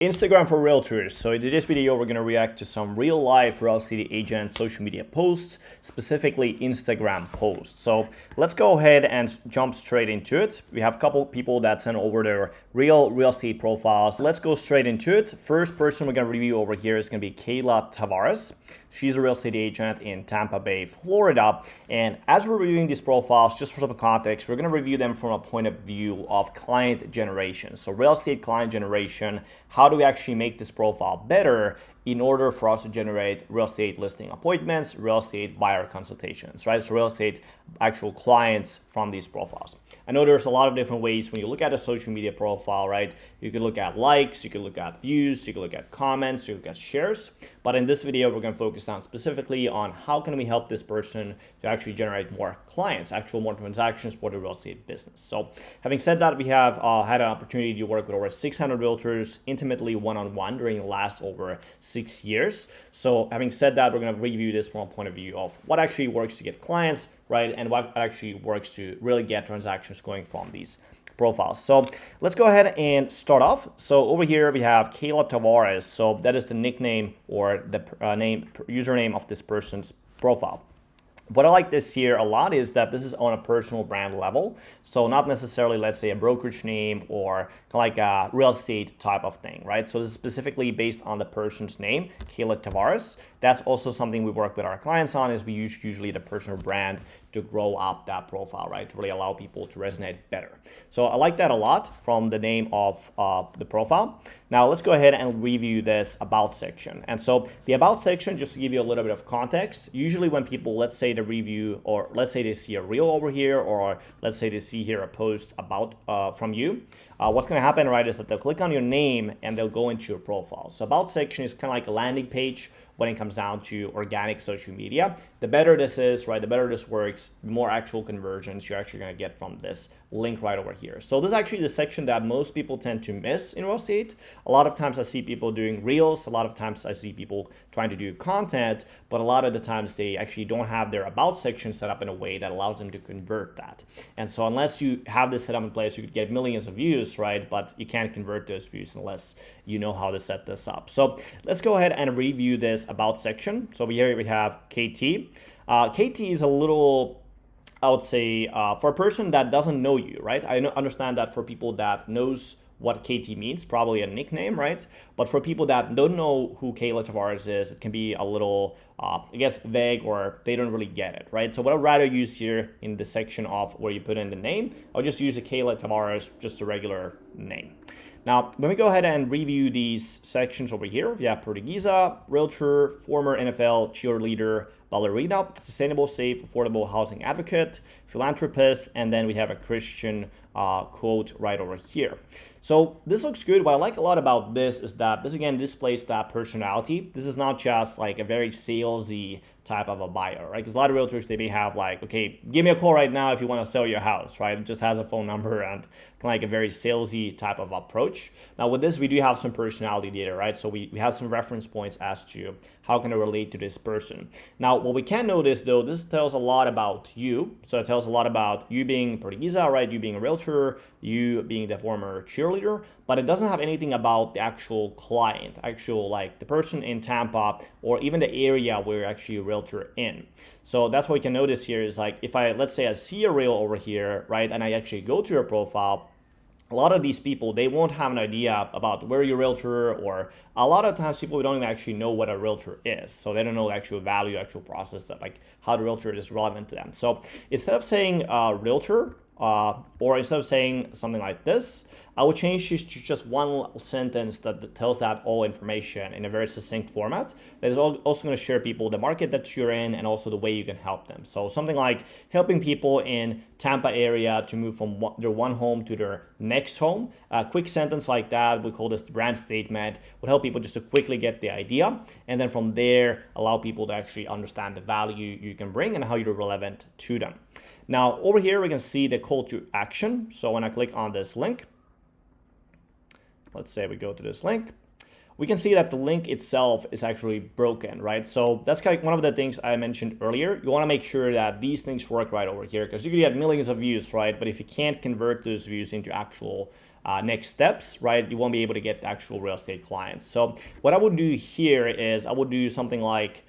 Instagram for realtors. So in this video, we're going to react to some real life real estate agent social media posts, specifically Instagram posts. So let's go ahead and jump straight into it. We have a couple people that sent over their real estate profiles. Let's go straight into it. First person we're going to review over here is going to be Kayla Tavares. She's a real estate agent in Tampa Bay, Florida. And as we're reviewing these profiles, just for some context, we're going to review them from a point of view of client generation. So real estate client generation, how do we actually make this profile better in order for us to generate real estate listing appointments, real estate buyer consultations, right? So real estate actual clients from these profiles. I know there's a lot of different ways when you look at a social media profile, right? You can look at likes, you can look at views, you can look at comments, you can look at shares. But in this video, we're going to focus on specifically on how can we help this person to actually generate more clients, more transactions for the real estate business. So having said that, we have had an opportunity to work with over 600 realtors intimately one-on-one during the last over 6 years. So having said that, we're going to review this from a point of view of what actually works to get clients, right? And what actually works to really get transactions going from these profiles. So let's go ahead and start off. So over here we have Kayla Tavares. So that is the nickname or the username of this person's profile. What I like this here a lot is that this is on a personal brand level. So not necessarily, let's say, a brokerage name or like a real estate type of thing, right? So this is specifically based on the person's name, Kayla Tavares. That's also something we work with our clients on, is we use usually the personal brand to grow up that profile, right? To really allow people to resonate better. So I like that a lot from the name of the profile. Now let's go ahead and review this about section. And so the about section, just to give you a little bit of context, usually when people, let's say the review, or let's say they see a reel over here, or let's say they see here a post about from you, what's going to happen, right, is that they'll click on your name and they'll go into your profile. So about section is kind of like a landing page when it comes down to organic social media. The better this is, right, the better this works, the more actual conversions you're actually going to get from this link right over here. So this is actually the section that most people tend to miss in real estate. A lot of times I see people doing reels, a lot of times I see people trying to do content, but a lot of the times they actually don't have their about section set up in a way that allows them to convert that. And so unless you have this set up in place, you could get millions of views, right? But you can't convert those views unless you know how to set this up. So let's go ahead and review this about section. So here we have KT. KT is a little, I would say, for a person that doesn't know you, right? I understand that for people that knows what KT means, probably a nickname, right? But for people that don't know who Kayla Tavares is, it can be a little, I guess, vague, or they don't really get it, right? So what I'd rather use here in the section of where you put in the name, I'll just use a Kayla Tavares, just a regular name. Now, when we go ahead and review these sections over here, we have Portuguesa, realtor, former NFL cheerleader, ballerina, sustainable, safe, affordable housing advocate, philanthropist, and then we have a Christian quote right over here. So this looks good. What I like a lot about this is that this again displays that personality. This is not just like a very salesy type of a buyer, right? Because a lot of realtors, they may have like, okay, give me a call right now if you want to sell your house, right? It just has a phone number and kind of like a very salesy type of approach. Now with this, we do have some personality data, right? So we have some reference points as to how can I relate to this person. Now, what we can notice though, this tells a lot about you. So it tells a lot about you being Portuguesa, right? You being a realtor, you being the former cheerleader, but it doesn't have anything about the actual client, like the person in Tampa, or even the area where you're actually a realtor in. So that's what we can notice here is like, if let's say I see a reel over here, right? And I actually go to your profile, a lot of these people, they won't have an idea about where you're a realtor, or a lot of times people don't even actually know what a realtor is. So they don't know the actual value, actual process, that like how the realtor is relevant to them. So instead of saying realtor, or instead of saying something like this, I will change this to just one sentence that tells that all information in a very succinct format. That is also going to share people the market that you're in and also the way you can help them. So something like helping people in Tampa area to move from their one home to their next home. A quick sentence like that, we call this the brand statement, would help people just to quickly get the idea. And then from there, allow people to actually understand the value you can bring and how you're relevant to them. Now over here, we can see the call to action. So when I click on this link, let's say we go to this link, we can see that the link itself is actually broken, right? So that's kind of one of the things I mentioned earlier. You want to make sure that these things work right over here, because you could get millions of views, right? But if you can't convert those views into actual next steps, right, you won't be able to get the actual real estate clients. So what I would do here is I would do something like,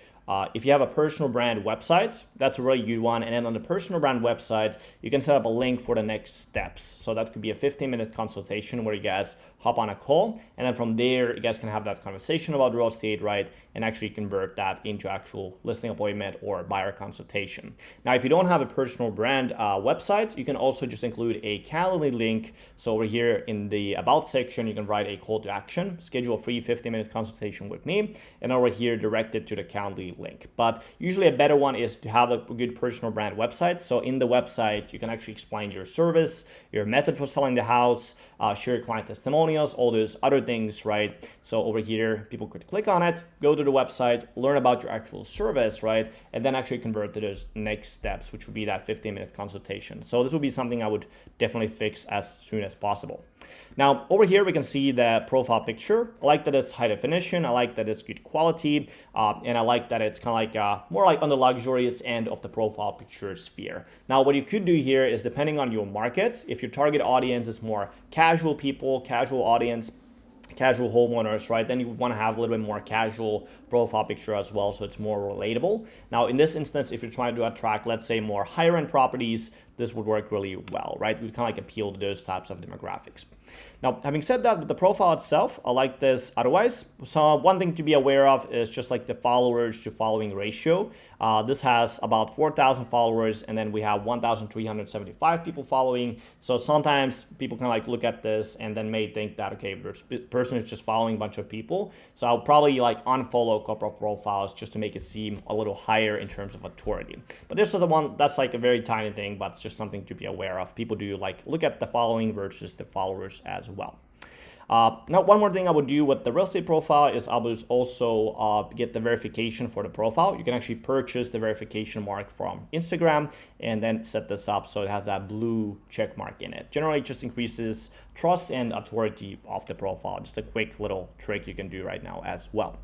if you have a personal brand website, that's a really good one. And then on the personal brand website, you can set up a link for the next steps. So that could be a 15-minute consultation where you guys hop on a call. And then from there, you guys can have that conversation about real estate, right? And actually convert that into actual listing appointment or buyer consultation. Now, if you don't have a personal brand website, you can also just include a Calendly link. So over here in the About section, you can write a call to action, schedule a free 15-minute consultation with me, and over here, direct it to the Calendly link. But usually a better one is to have a good personal brand website. So in the website, you can actually explain your service, your method for selling the house, share your client testimonials, all those other things, right? So over here, people could click on it, go to the website, learn about your actual service, right? And then actually convert to those next steps, which would be that 15-minute consultation. So this would be something I would definitely fix as soon as possible. Now, over here, we can see the profile picture. I like that it's high definition. I like that it's good quality. And I like that it's kind of like more like on the luxurious end of the profile picture sphere. Now, what you could do here is, depending on your market, if your target audience is more casual people, casual audience, casual homeowners, right, then you want to have a little bit more casual profile picture as well, so it's more relatable. Now, in this instance, if you're trying to attract, let's say, more higher end properties, this would work really well, right? It would kind of like appeal to those types of demographics. Now, having said that, with the profile itself, I like this otherwise. So one thing to be aware of is just like the followers to following ratio. This has about 4,000 followers, and then we have 1,375 people following. So sometimes people kind of like look at this and then may think that, okay, this person is just following a bunch of people. So I'll probably like unfollow a couple of profiles just to make it seem a little higher in terms of authority. But this is the one that's like a very tiny thing, but it's just something to be aware of. People do like look at the following versus the followers as well. Now, one more thing I would do with the real estate profile is I would also get the verification for the profile. You can actually purchase the verification mark from Instagram and then set this up so it has that blue check mark in it. Generally, it just increases trust and authority of the profile. Just a quick little trick you can do right now as well.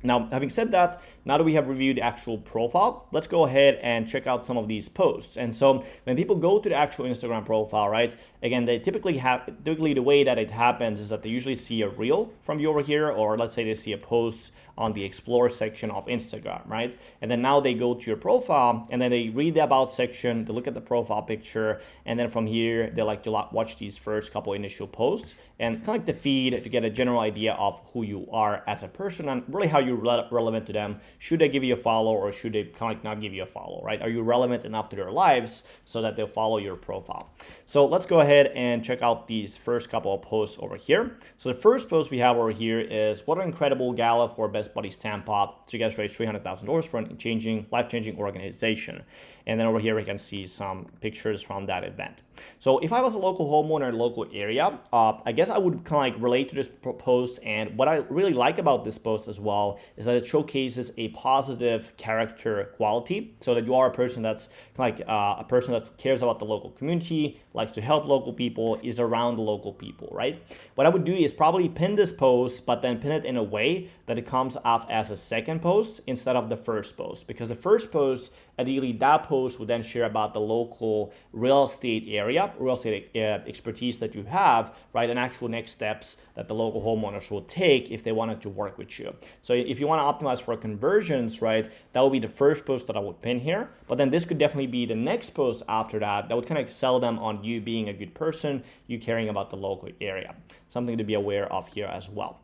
Now, having said that, now that we have reviewed the actual profile, let's go ahead and check out some of these posts. And so when people go to the actual Instagram profile, right, again, they typically the way that it happens is that they usually see a reel from you over here, or let's say they see a post on the explore section of Instagram, right? And then now they go to your profile and then they read the about section, they look at the profile picture, and then from here, they like to watch these first couple initial posts and kind of like the feed to get a general idea of who you are as a person and really how you're relevant to them. Should they give you a follow or should they kind of like not give you a follow, right? Are you relevant enough to their lives so that they'll follow your profile? So let's go ahead and check out these first couple of posts over here. So the first post we have over here is, what an incredible gala for Best Buddies Tampa. So you guys raised $300,000 for a life-changing organization. And then over here, we can see some pictures from that event. So if I was a local homeowner in a local area, I guess I would kind of like relate to this post. And what I really like about this post as well is that it showcases a positive character quality, so that you are a person that's like a person that cares about the local community, likes to help local people, is around the local people, right? What I would do is probably pin this post, but then pin it in a way that it comes off as a second post instead of the first post, because the first post, ideally that post would then share about the local real estate area, real estate expertise that you have, right, and actual next steps that the local homeowners will take if they wanted to work with you. So if you want to optimize for conversions, right, that would be the first post that I would pin here. But then this could definitely be the next post after that would kind of sell them on you being a good person, you caring about the local area. Something to be aware of here as well.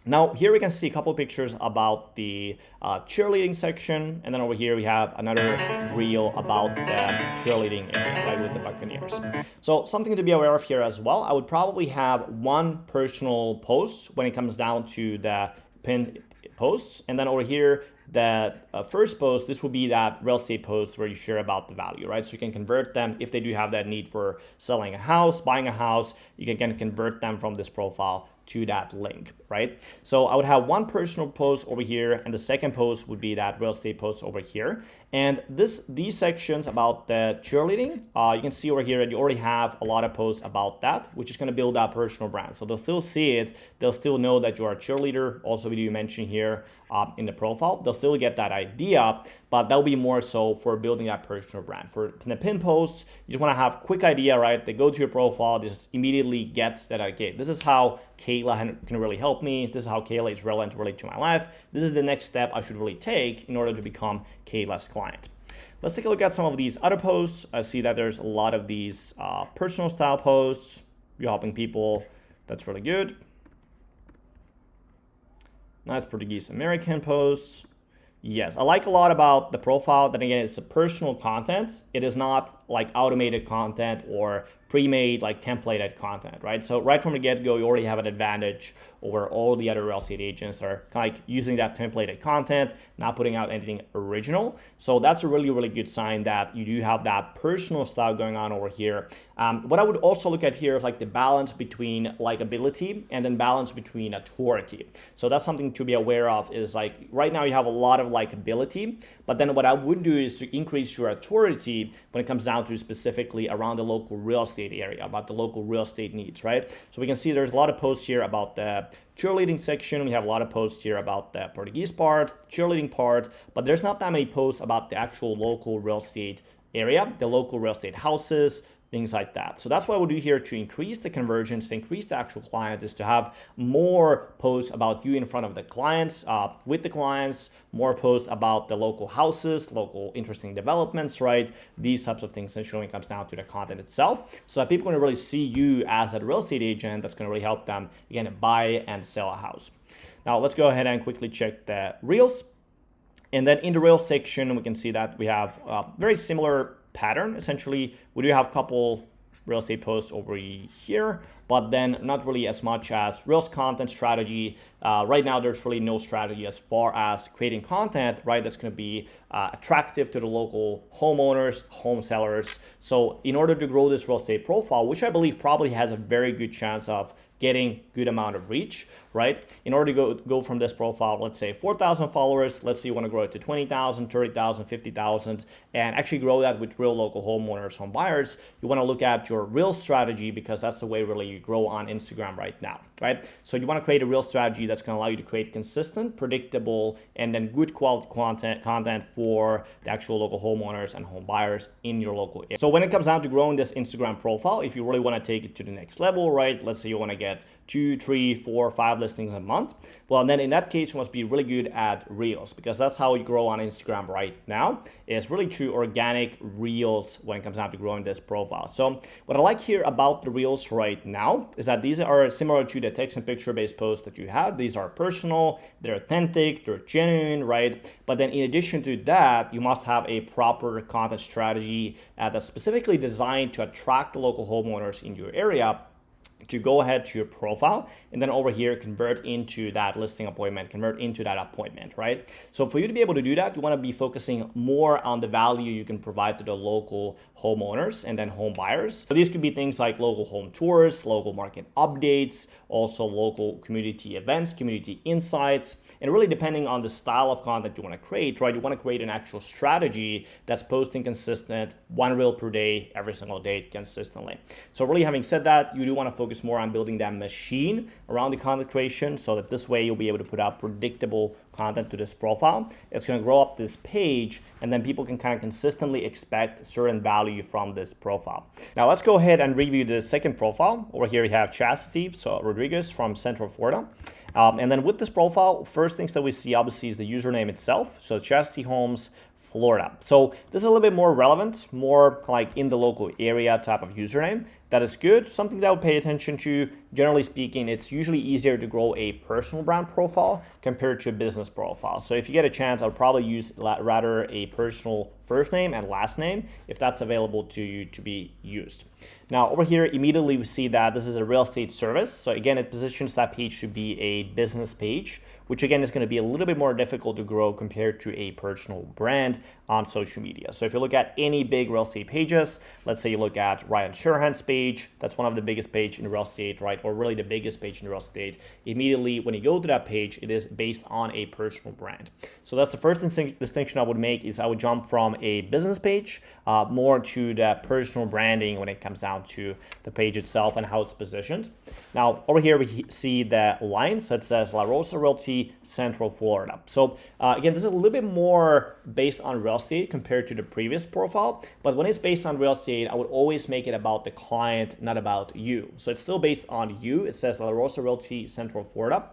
Now, here we can see a couple of pictures about the cheerleading section. And then over here, we have another reel about the cheerleading area, right, with the Buccaneers. So something to be aware of here as well. I would probably have one personal post when it comes down to the pinned posts. And then over here, the first post, this will be that real estate post where you share about the value, right? So you can convert them if they do have that need for selling a house, buying a house, you can convert them from this profile to that link, right? So I would have one personal post over here, and the second post would be that real estate post over here. And these sections about the cheerleading, you can see over here that you already have a lot of posts about that, which is going to build that personal brand. So they'll still see it, they'll still know that you are a cheerleader. Also, we do mention here in the profile, they'll still get that idea. but that'll be more so for building that personal brand. For the pin posts, you just want to have a quick idea, right? They go to your profile, they just immediately get that, okay, this is how Kayla can really help me. This is how Kayla is relevant really to my life. This is the next step I should really take in order to become Kayla's client. Let's take a look at some of these other posts. I see that there's a lot of these personal style posts. You're helping people. That's really good. Nice Portuguese American posts. Yes, I like a lot about the profile. Then again, it's a personal content. It is not like automated content or pre-made, like templated content, right? So right from the get-go, you already have an advantage over all the other real estate agents that are kind of like using that templated content, not putting out anything original. So that's a really, really good sign that you do have that personal style going on over here. What I would also look at here is like the balance between likability and then balance between authority. So that's something to be aware of, is like right now you have a lot of likability, but then what I would do is to increase your authority when it comes down to specifically around the local real estate area, about the local real estate needs, right? So we can see there's a lot of posts here about the cheerleading section. We have a lot of posts here about the Portuguese part, cheerleading part, but there's not that many posts about the actual local real estate area, the local real estate houses, things like that. So that's what we'll do here to increase the conversions, to increase the actual client, is to have more posts about you in front of the clients, with the clients, more posts about the local houses, local interesting developments, right? These types of things essentially when it comes down to the content itself, so that people can really see you as a real estate agent that's going to really help them, again, buy and sell a house. Now let's go ahead and quickly check the Reels. And then in the Reels section, we can see that we have a very similar pattern. Essentially, we do have a couple real estate posts over here, but then not really as much as Reels content strategy. Right now, there's really no strategy as far as creating content, right? That's going to be attractive to the local homeowners, home sellers. So in order to grow this real estate profile, which I believe probably has a very good chance of getting good amount of reach, right? In order to go from this profile, let's say 4,000 followers, let's say you want to grow it to 20,000, 30,000, 50,000, and actually grow that with real local homeowners, home buyers, you want to look at your Reel strategy, because that's the way really you grow on Instagram right now, right? So you want to create a Reel strategy that's going to allow you to create consistent, predictable, and then good quality content for the actual local homeowners and home buyers in your local area. So when it comes down to growing this Instagram profile, if you really want to take it to the next level, right? Let's say you want to get 2, 3, 4, 5 listings a month. Well, then in that case, you must be really good at Reels, because that's how you grow on Instagram right now, is really through organic Reels when it comes down to growing this profile. So what I like here about the Reels right now is that these are similar to the text and picture based posts that you have. These are personal, they're authentic, they're genuine, right? But then in addition to that, you must have a proper content strategy that's specifically designed to attract the local homeowners in your area to go ahead to your profile, and then over here convert into that listing appointment, convert into that appointment, right? So for you to be able to do that, you want to be focusing more on the value you can provide to the local homeowners and then home buyers. So these could be things like local home tours, local market updates, also local community events, community insights, and really depending on the style of content you want to create, right? You want to create an actual strategy that's posting consistent, 1 reel per day, every single day consistently. So really, having said that, you do want to focus more on building that machine around the content creation, so that this way you'll be able to put out predictable content to this profile. It's going to grow up this page, and then people can kind of consistently expect certain value from this profile. Now let's go ahead and review the second profile. Over here we have Chassity, so Rodriguez from Central Florida. And then with this profile, first things that we see obviously is the username itself. So Chassity Homes Florida. So this is a little bit more relevant, more like in the local area type of username. That is good. Something that I would pay attention to. Generally speaking, it's usually easier to grow a personal brand profile compared to a business profile. So if you get a chance, I would probably use rather a personal first name and last name if that's available to you to be used. Now over here, immediately we see that this is a real estate service. So again, it positions that page to be a business page, which again is going to be a little bit more difficult to grow compared to a personal brand on social media. So if you look at any big real estate pages, let's say you look at Ryan Sherhan's page, page, that's one of the biggest page in real estate, right? Or really the biggest page in real estate. Immediately when you go to that page, it is based on a personal brand. So that's the first distinction I would make, is I would jump from a business page more to the personal branding when it comes down to the page itself and how it's positioned. Now over here we see the line, so it says La Rosa Realty, Central Florida. So again, this is a little bit more based on real estate compared to the previous profile, but when it's based on real estate, I would always make it about the client, not about you. So it's still based on you. It says La Rosa Realty, Central Florida.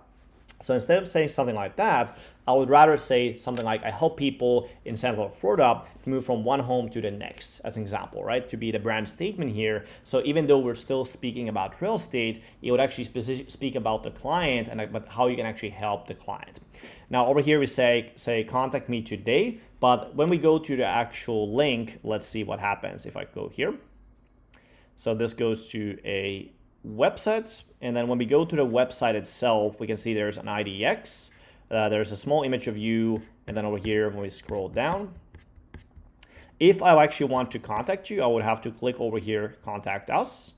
So instead of saying something like that, I would rather say something like, I help people in Central Florida to move from one home to the next, as an example, right? To be the brand statement here. So even though we're still speaking about real estate, it would actually speak about the client and about how you can actually help the client. Now over here we say contact me today, but when we go to the actual link, let's see what happens if I go here. So this goes to a website, and then when we go to the website itself, we can see there's an IDX, there's a small image of you, and then over here when we scroll down, if I actually want to contact you, I would have to click over here, contact us,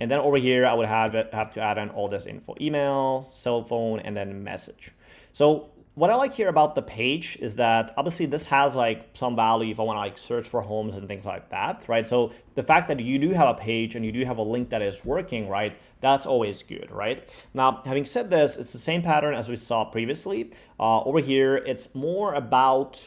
and then over here I would have to add in all this info, email, cell phone, and then message. So what I like here about the page is that obviously this has like some value if I want to like search for homes and things like that, right? So the fact that you do have a page and you do have a link that is working, right? That's always good, right? Now, having said this, it's the same pattern as we saw previously. Over here, it's more about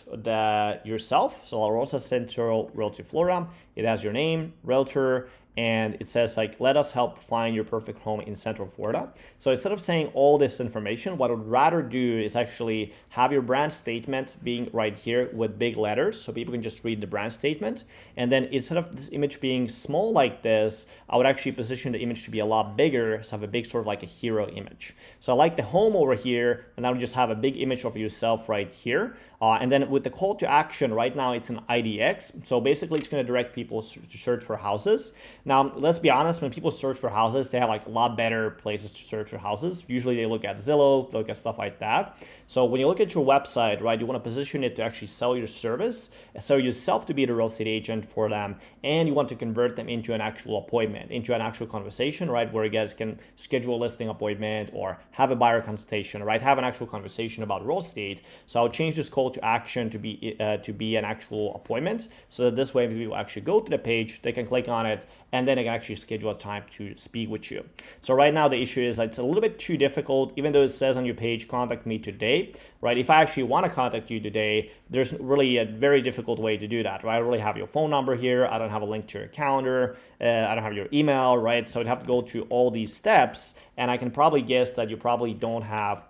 yourself. So La Rosa Central Realty Florida, it has your name, realtor, and it says like, let us help find your perfect home in Central Florida. So instead of saying all this information, what I would rather do is actually have your brand statement being right here with big letters so people can just read the brand statement. And then instead of this image being small like this, I would actually position the image to be a lot bigger, so have a big sort of like a hero image. So I like the home over here, and I would just have a big image of yourself right here. And then with the call to action, right now it's an IDX. So basically it's going to direct people to search for houses. Now, let's be honest, when people search for houses, they have like a lot better places to search for houses. Usually they look at Zillow, look at stuff like that. So when you look at your website, right, you want to position it to actually sell your service, sell yourself to be the real estate agent for them, and you want to convert them into an actual appointment, into an actual conversation, right, where you guys can schedule a listing appointment or have a buyer consultation, right, have an actual conversation about real estate. So I'll change this call to action to be an actual appointment, so that this way people actually go to the page, they can click on it, and then I can actually schedule a time to speak with you. So right now the issue is it's a little bit too difficult, even though it says on your page, contact me today, right? If I actually want to contact you today, there's really a very difficult way to do that, right? I don't really have your phone number here. I don't have a link to your calendar. I don't have your email, right? So I'd have to go through all these steps, and I can probably guess that you probably don't have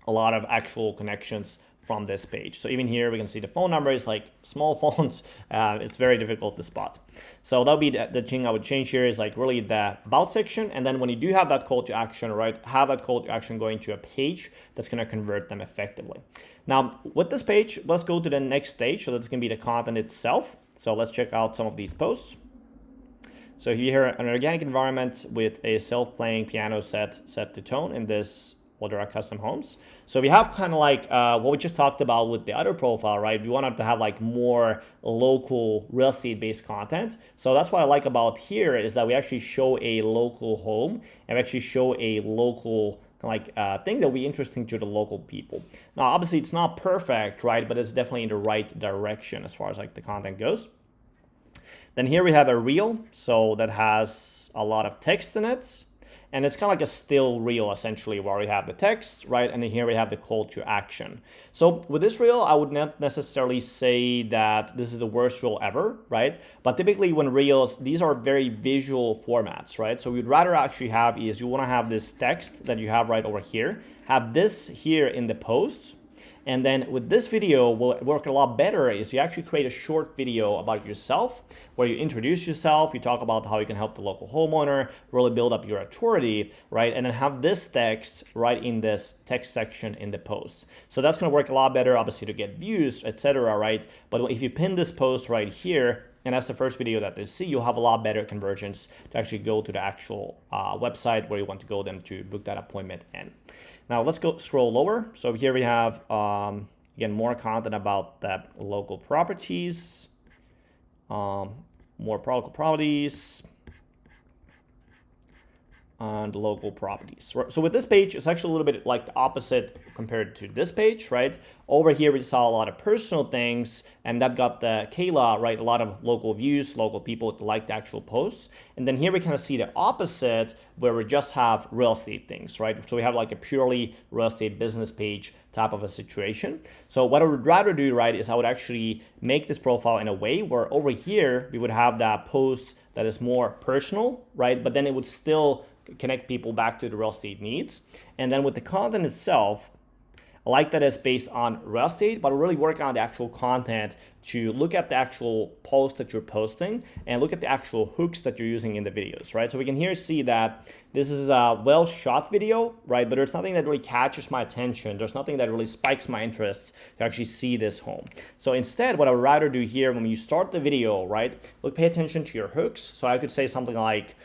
a lot of actual connections from this page. So even here, we can see the phone number is like small fonts. It's very difficult to spot. So that'll be the thing I would change here, is like really the about section. And then when you do have that call to action, right, have that call to action going to a page that's going to convert them effectively. Now with this page, let's go to the next stage. So that's going to be the content itself. So let's check out some of these posts. So here, an organic environment with a self-playing piano set to tone in this Audit custom homes. So we have kind of like what we just talked about with the other profile, right? We wanted to have like more local real estate based content. So that's what I like about here is that we actually show a local home and we actually show a local thing that will be interesting to the local people. Now, obviously it's not perfect, right? But it's definitely in the right direction as far as like the content goes. Then here we have a reel. So that has a lot of text in it. And it's kind of like a still reel, essentially, where we have the text, right? And then here we have the call to action. So with this reel, I would not necessarily say that this is the worst reel ever, right? But typically when reels, these are very visual formats, right? So we'd rather actually have is you want to have this text that you have right over here, have this here in the posts. And then with this video, will work a lot better is you actually create a short video about yourself where you introduce yourself, you talk about how you can help the local homeowner, really build up your authority, right? And then have this text right in this text section in the post. So that's going to work a lot better, obviously, to get views, etc., right? But if you pin this post right here, and that's the first video that they see, you'll have a lot better conversions to actually go to the actual website where you want to go them to book that appointment in. Now let's go scroll lower. So here we have, again, more content about the local properties, more local properties. on the local properties. So with this page, it's actually a little bit like the opposite compared to this page, right? Over here, we saw a lot of personal things, and that got the Kayla, right? A lot of local views, local people like the actual posts. And then here we kind of see the opposite, where we just have real estate things, right? So we have like a purely real estate business page type of a situation. So what I would rather do, right, is I would actually make this profile in a way where over here, we would have that post that is more personal, right? But then it would still connect people back to the real estate needs. And then with the content itself, I like that it's based on real estate, but really work on the actual content to look at the actual post that you're posting and look at the actual hooks that you're using in the videos, right? So we can here see that this is a well shot video, right? But there's nothing that really catches my attention. There's nothing that really spikes my interest to actually see this home. So instead, what I would rather do here when you start the video, right? Look, pay attention to your hooks. So I could say something like,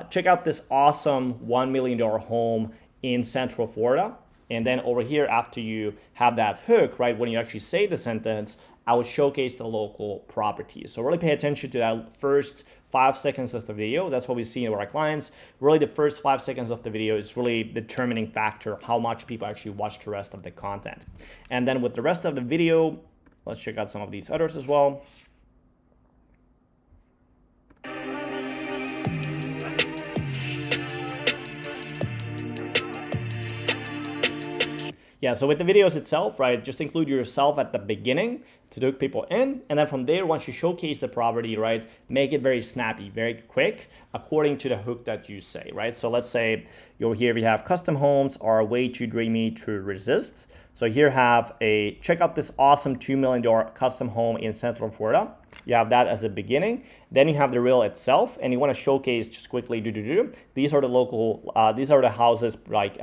check out this awesome $1 million home in Central Florida. And then over here, after you have that hook, right, when you actually say the sentence, I would showcase the local properties. So really pay attention to that first 5 seconds of the video. That's what we see in our clients. Really, the first 5 seconds of the video is really determining factor of how much people actually watch the rest of the content. And then with the rest of the video, let's check out some of these others as well. Yeah, so with the videos itself, right, just include yourself at the beginning to hook people in. And then from there, once you showcase the property, right, make it very snappy, very quick, according to the hook that you say, right? So let's say over here, we have custom homes are way too dreamy to resist. So here have a, check out this awesome $2 million custom home in Central Florida. You have that as the beginning. Then you have the reel itself, and you want to showcase just quickly, these are the local, these are the houses, like,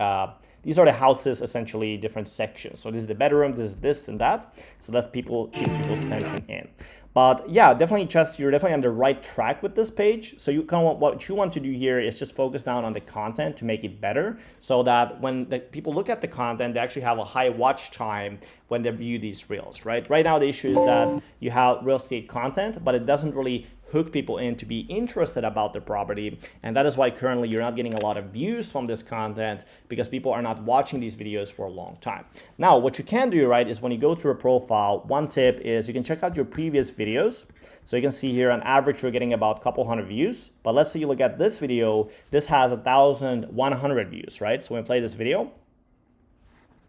these are the houses, essentially different sections. So this is the bedroom, this is this and that. So that keeps people's attention in. But yeah, definitely you're definitely on the right track with this page. So you kind of what you want to do here is just focus down on the content to make it better, so that when the people look at the content, they actually have a high watch time when they view these reels, right? Right now, the issue is that you have real estate content, but it doesn't really hook people in to be interested about the property. And that is why currently you're not getting a lot of views from this content, because people are not watching these videos for a long time. Now, what you can do, right, is when you go through a profile, one tip is you can check out your previous videos. So you can see here on average, you're getting about a couple hundred views. But let's say you look at this video, this has 1,100 views, right? So when we play this video.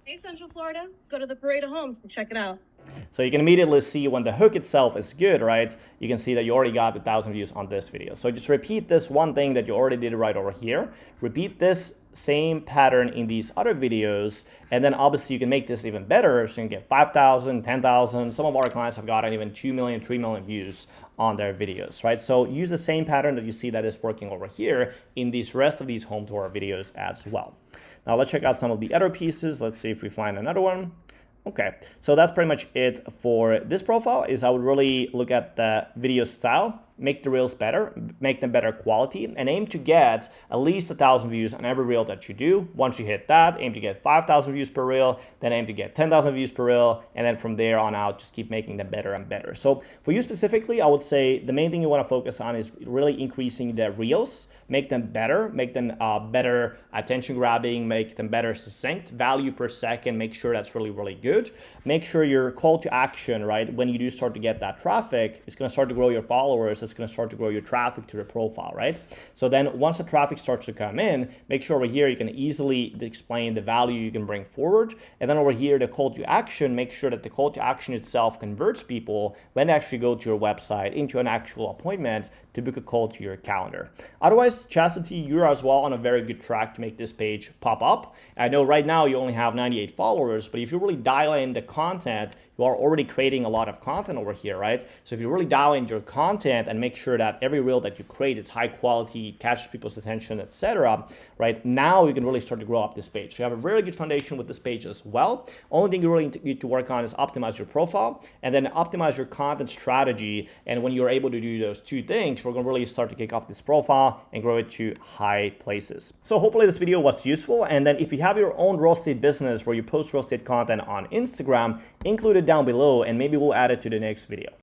Hey, Central Florida, let's go to the Parade of Homes and check it out. So you can immediately see when the hook itself is good, right? You can see that you already got 1,000 views on this video. So just repeat this one thing that you already did right over here. Repeat this same pattern in these other videos, and then obviously you can make this even better, so you can get 5,000, 10,000. Some of our clients have gotten even 2 million, 3 million views on their videos, right? So use the same pattern that you see that is working over here in these rest of these home tour videos as well. Now let's check out some of the other pieces. Let's see if we find another one. Okay, so that's pretty much it for this profile. Is I would really look at the video style, make the reels better, make them better quality, and aim to get at least 1,000 views on every reel that you do. Once you hit that, aim to get 5,000 views per reel, then aim to get 10,000 views per reel, and then from there on out, just keep making them better and better. So for you specifically, I would say the main thing you want to focus on is really increasing the reels, make them better, make them better attention grabbing, make them better succinct, value per second, make sure that's really, really good. Make sure your call to action, right, when you do start to get that traffic, it's going to start to grow your followers, it's going to start to grow your traffic to the profile, right? So then once the traffic starts to come in, make sure over here you can easily explain the value you can bring forward. And then over here, the call to action, make sure that the call to action itself converts people when they actually go to your website into an actual appointment to book a call to your calendar. Otherwise, Chassity, you're as well on a very good track to make this page pop up. I know right now you only have 98 followers, but if you really dial in the content, you are already creating a lot of content over here, right? So if you really dial in your content and make sure that every reel that you create is high quality, catches people's attention, etc., right? Now you can really start to grow up this page. So you have a very good foundation with this page as well. Only thing you really need to work on is optimize your profile and then optimize your content strategy. And when you're able to do those two things, we're going to really start to kick off this profile and grow it to high places. So hopefully this video was useful. And then if you have your own real estate business where you post real estate content on Instagram, include it down below and maybe we'll add it to the next video.